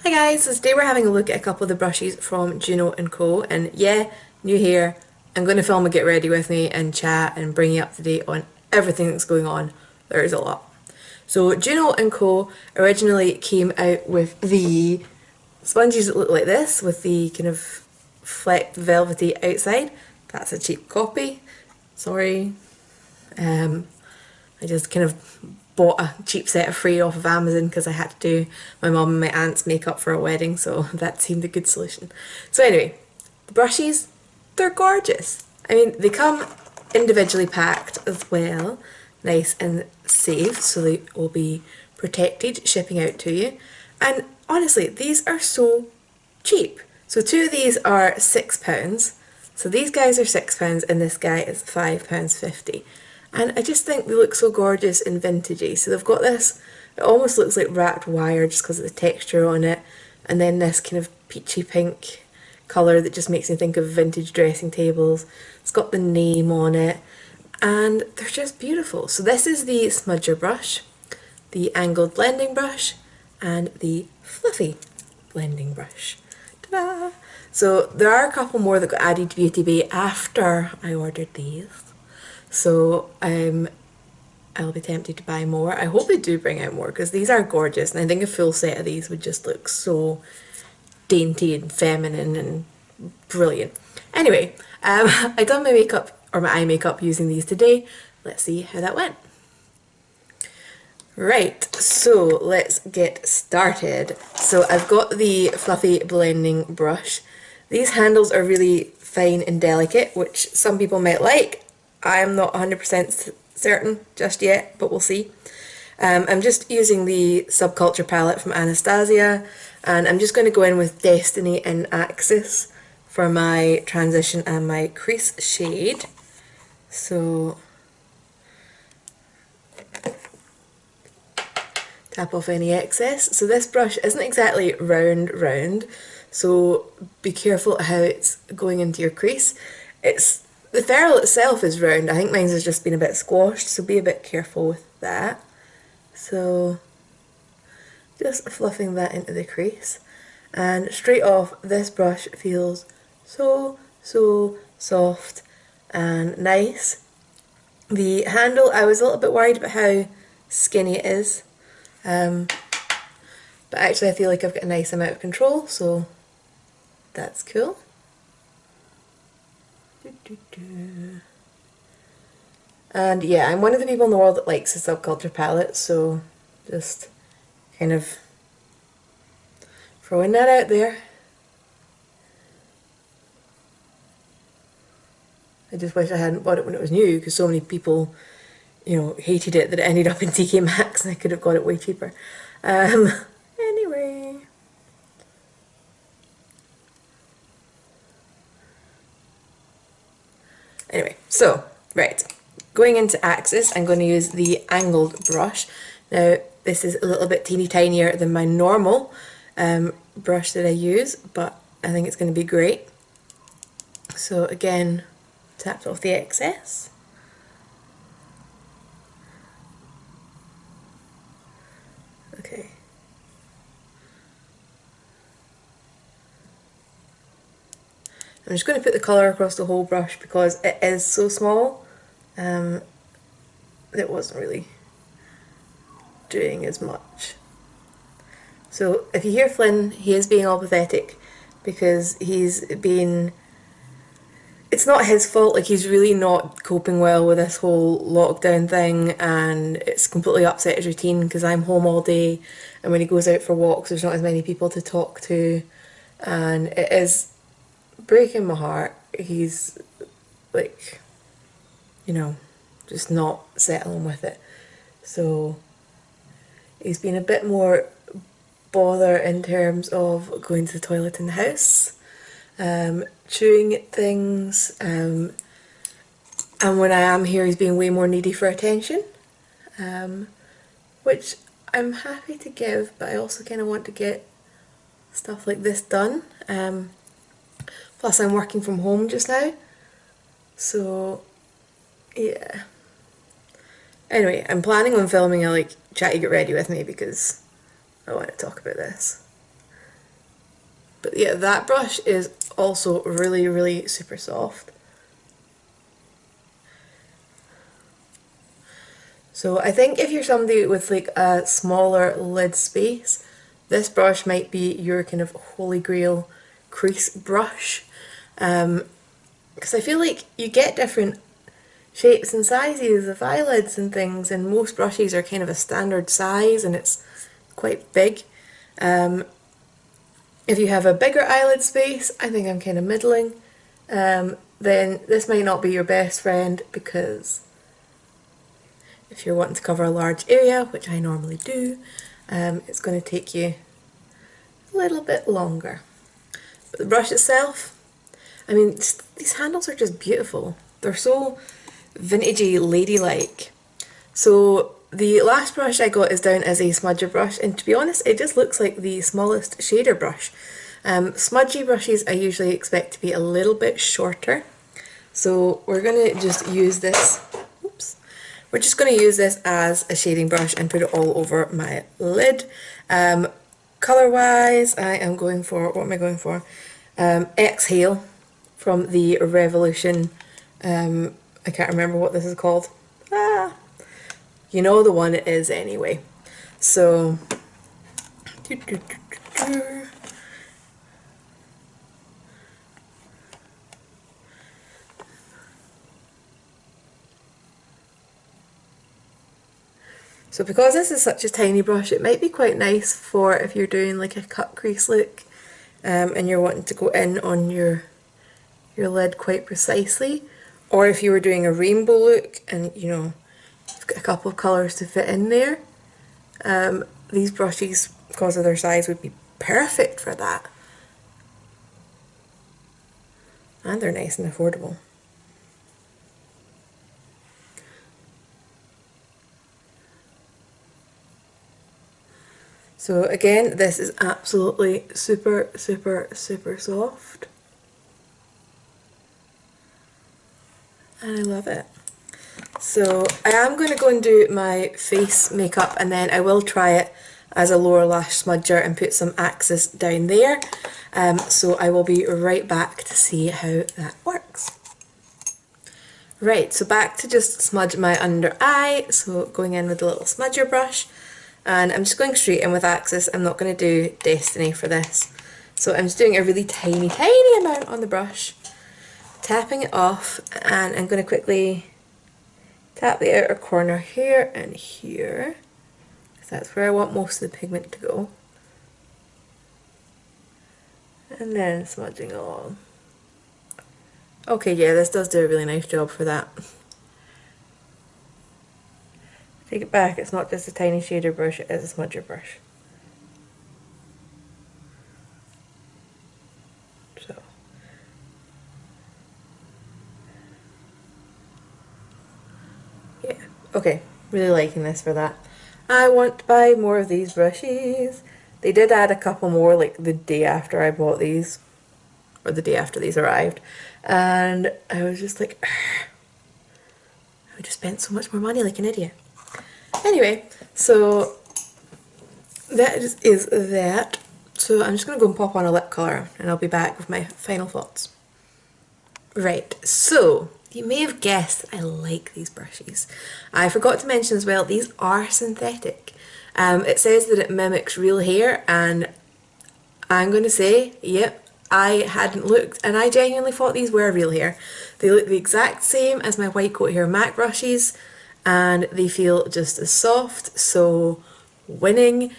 Hi guys, so today we're having a look at a couple of the brushes from Juno & Co. And yeah, new hair. I'm going to film a get ready with me and chat and bring you up to date on everything that's going on. There is a lot. So Juno & Co. originally came out with the sponges that look like this with the kind of flecked velvety outside. That's a cheap copy. Sorry. I just kind of bought a cheap set of three off of Amazon because I had to do my mum and my aunt's makeup for a wedding, so that seemed a good solution. So anyway, the brushes, they're gorgeous. I mean, they come individually packed as well, nice and safe, so they will be protected shipping out to you. And honestly, these are so cheap. So two of these are £6. So these guys are £6 and this guy is £5.50. And I just think they look so gorgeous and vintagey. So they've got this, it almost looks like wrapped wire just because of the texture on it. And then this kind of peachy pink colour that just makes me think of vintage dressing tables. It's got the name on it. And they're just beautiful. So this is the smudger brush, the angled blending brush, and the fluffy blending brush. Ta-da! So there are a couple more that got added to Beauty Bay after I ordered these. So I'll be tempted to buy more. I hope they do bring out more because these are gorgeous, and I think a full set of these would just look so dainty and feminine and brilliant. Anyway, I done my makeup, or my eye makeup, using these today. Let's see how that went. Right, so let's get started. So I've got the fluffy blending brush. These handles are really fine and delicate, which some people might like. I'm not 100% certain just yet, but we'll see. I'm just using the Subculture palette from Anastasia, and I'm just going to go in with Destiny and Axis for my transition and my crease shade. So tap off any excess. So this brush isn't exactly round, so be careful how it's going into your crease. The ferrule itself is round. I think mine has just been a bit squashed, so be a bit careful with that. So just fluffing that into the crease. And straight off, this brush feels so soft and nice. The handle, I was a little bit worried about how skinny it is. But actually I feel like I've got a nice amount of control, so that's cool. And yeah, I'm one of the people in the world that likes the Subculture palette, so just kind of throwing that out there. I just wish I hadn't bought it when it was new, because so many people, you know, hated it that it ended up in TK Maxx and I could have got it way cheaper. Anyway. Anyway, so, right. Going into Axis, I'm going to use the angled brush. Now, this is a little bit teeny tinier than my normal brush that I use, but I think it's going to be great. So again, tapped off the excess. Okay. I'm just going to put the colour across the whole brush because it is so small. It wasn't really doing as much. So if you hear Flynn, he is being all pathetic because he's been... It's not his fault, like he's really not coping well with this whole lockdown thing, and it's completely upset his routine because I'm home all day, and when he goes out for walks there's not as many people to talk to, and it is breaking my heart. He's like, you know, just not settling with it. So he's been a bit more bother in terms of going to the toilet in the house, chewing things, and when I am here he's being way more needy for attention, which I'm happy to give, but I also kind of want to get stuff like this done. Plus I'm working from home just now, so yeah. Anyway, I'm planning on filming a like chatty get ready with me because I want to talk about this. But yeah, that brush is also really, really super soft. So I think if you're somebody with like a smaller lid space, this brush might be your kind of holy grail crease brush. Because I feel like you get different shapes and sizes of eyelids and things, and most brushes are kind of a standard size and it's quite big. If you have a bigger eyelid space, I think I'm kind of middling, then this might not be your best friend, because if you're wanting to cover a large area, which I normally do, it's going to take you a little bit longer. But the brush itself, I mean, these handles are just beautiful. They're so vintagey, ladylike. So the last brush I got is down as a smudger brush, and to be honest, it just looks like the smallest shader brush. Smudgy brushes I usually expect to be a little bit shorter. So we're going to just use this, oops, we're just going to use this as a shading brush and put it all over my lid. Colour wise, I am going for, what am I going for? Exhale from the Revolution, I can't remember what this is called. You know the one it is anyway. So, so because this is such a tiny brush, it might be quite nice for if you're doing like a cut crease look, and you're wanting to go in on your lid quite precisely, or if you were doing a rainbow look and you know you've got a couple of colours to fit in there, these brushes, because of their size, would be perfect for that. And they're nice and affordable. So again, this is absolutely super, super, super soft. And I love it. So I am going to go and do my face makeup, and then I will try it as a lower lash smudger and put some Axis down there. So I will be right back to see how that works. Right, so back to just smudge my under eye, so going in with a little smudger brush, and I'm just going straight in with Axis. I'm not going to do Destiny for this. So I'm just doing a really tiny, tiny amount on the brush, tapping it off, and I'm going to quickly tap the outer corner here and here, because that's where I want most of the pigment to go. And then smudging along. Okay, yeah, this does do a really nice job for that. Take it back, it's not just a tiny shader brush, it is a smudger brush. So. Yeah, okay, really liking this for that. I want to buy more of these brushes. They did add a couple more like the day after I bought these, or the day after these arrived, and I was just like, I just spent so much more money like an idiot. Anyway, so that is that. So I'm just going to go and pop on a lip colour, and I'll be back with my final thoughts. Right, so you may have guessed I like these brushes. I forgot to mention as well, these are synthetic. It says that it mimics real hair, and I'm going to say, yep, I hadn't looked, and I genuinely thought these were real hair. They look the exact same as my White Coat Hair MAC brushes, and they feel just as soft, so winning.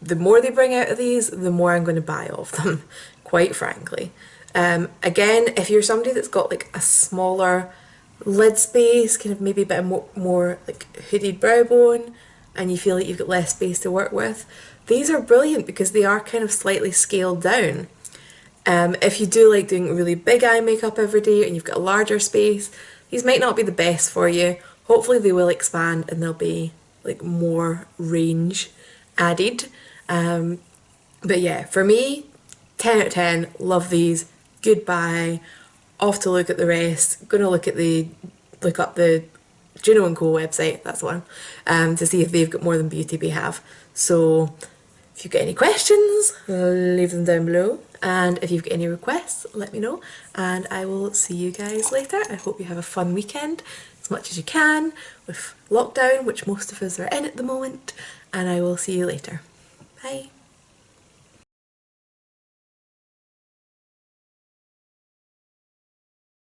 The more they bring out of these, the more I'm going to buy of them, quite frankly. Again, if you're somebody that's got like a smaller lid space, kind of maybe a bit more like hooded brow bone, and you feel like you've got less space to work with, these are brilliant because they are kind of slightly scaled down. If you do like doing really big eye makeup every day and you've got a larger space, these might not be the best for you. Hopefully they will expand and there'll be like more range added. But yeah, for me, 10 out of 10, love these. Goodbye. Off to look at the rest. Gonna look up the Juno & Co website, that's the one, to see if they've got more than Beauty Bay have. So if If you've got any questions, leave them down below. And if you've got any requests, let me know. And I will see you guys later. I hope you have a fun weekend as much as you can with lockdown, which most of us are in at the moment. And I will see you later. Bye.